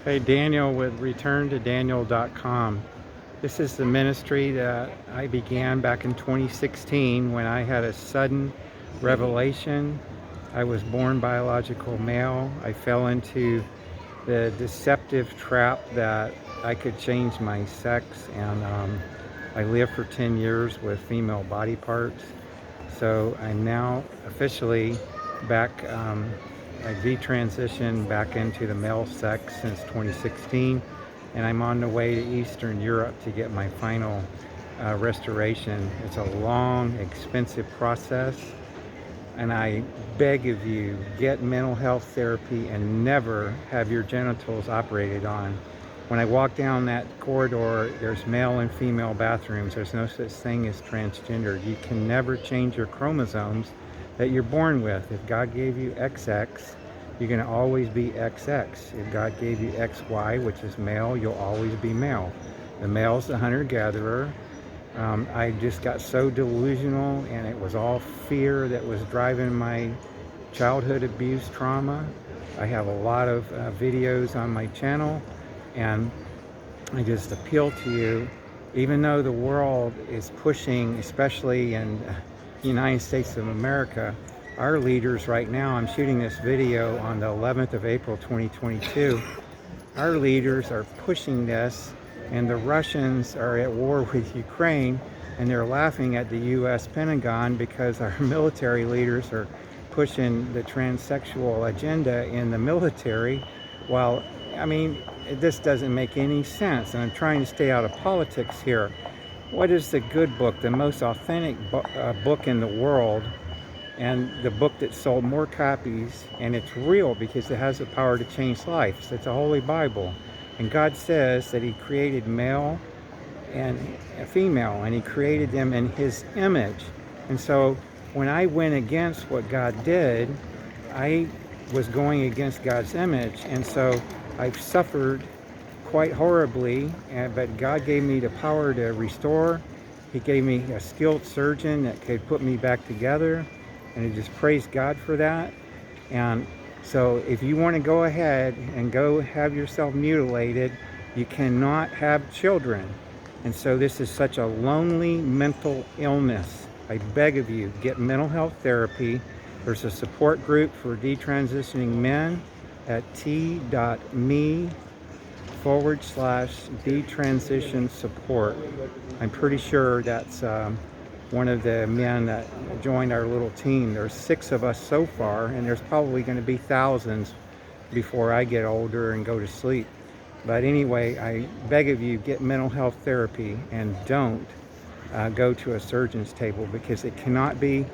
Hey, Daniel with ReturnToDaniel.com. This is the ministry that I began back in 2016 when I had a sudden revelation. I was born biological male. I fell into the deceptive trap that I could change my sex, and I lived for 10 years with female body parts. So I'm now officially back. I detransitioned back into the male sex since 2016, and I'm on the way to Eastern Europe to get my final restoration. It's a long, expensive process, and I beg of you, get mental health therapy and never have your genitals operated on. When I walk down that corridor, there's male and female bathrooms. There's no such thing as transgender. You can never change your chromosomes that you're born with. If God gave you XX, you're going to always be XX. If God gave you XY, which is male, you'll always be male. The male's the hunter-gatherer. I just got so delusional, and it was all fear that was driving my childhood abuse trauma. I have a lot of videos on my channel, and I just appeal to you, even though the world is pushing, especially in the United States of America, our leaders right now, I'm shooting this video on the 11th of April 2022, our leaders are pushing this, and the Russians are at war with Ukraine, and they're laughing at the US Pentagon because our military leaders are pushing the transsexual agenda in the military. While, I mean, this doesn't make any sense, and I'm trying to stay out of politics here. What is the good book, the most authentic book in the world, and the book that sold more copies, and it's real because it has the power to change lives? It's a Holy Bible, and God says that He created male and female, and He created them in His image. And so when I went against what God did, I was going against God's image, and so I've suffered quite horribly, but God gave me the power to restore. He gave me a skilled surgeon that could put me back together, and I just praise God for that. And so if you want to go ahead and go have yourself mutilated, you cannot have children. And so this is such a lonely mental illness. I beg of you, get mental health therapy. There's a support group for detransitioning men at t.me/detransition support. I'm pretty sure that's one of the men that joined our little team. There's 6 of us so far, and there's probably going to be thousands before I get older and go to sleep. But anyway, I beg of you, get mental health therapy, and don't go to a surgeon's table, because it cannot be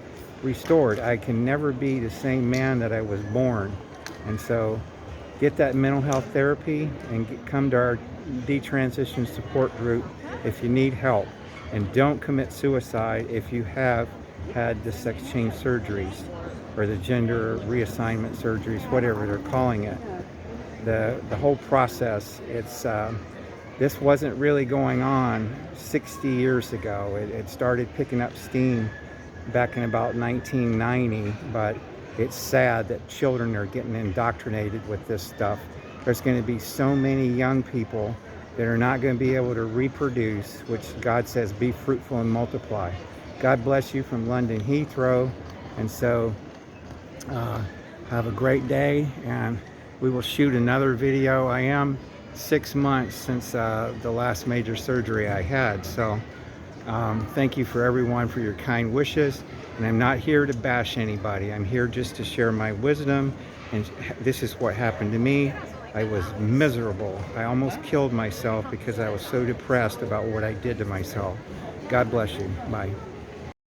restored. I can never be the same man that I was born. And so get that mental health therapy and come to our detransition support group if you need help. And don't commit suicide if you have had the sex change surgeries or the gender reassignment surgeries, whatever they're calling it. The whole process, it's this wasn't really going on 60 years ago. It started picking up steam back in about 1990, but it's sad that children are getting indoctrinated with this stuff. There's going to be so many young people that are not going to be able to reproduce, which God says, be fruitful and multiply. God bless you from London Heathrow. And so have a great day, and we will shoot another video. I am 6 months since the last major surgery I had. So thank you for everyone for your kind wishes. And I'm not here to bash anybody. I'm here just to share my wisdom. And this is what happened to me. I was miserable. I almost killed myself because I was so depressed about what I did to myself. God bless you. Bye.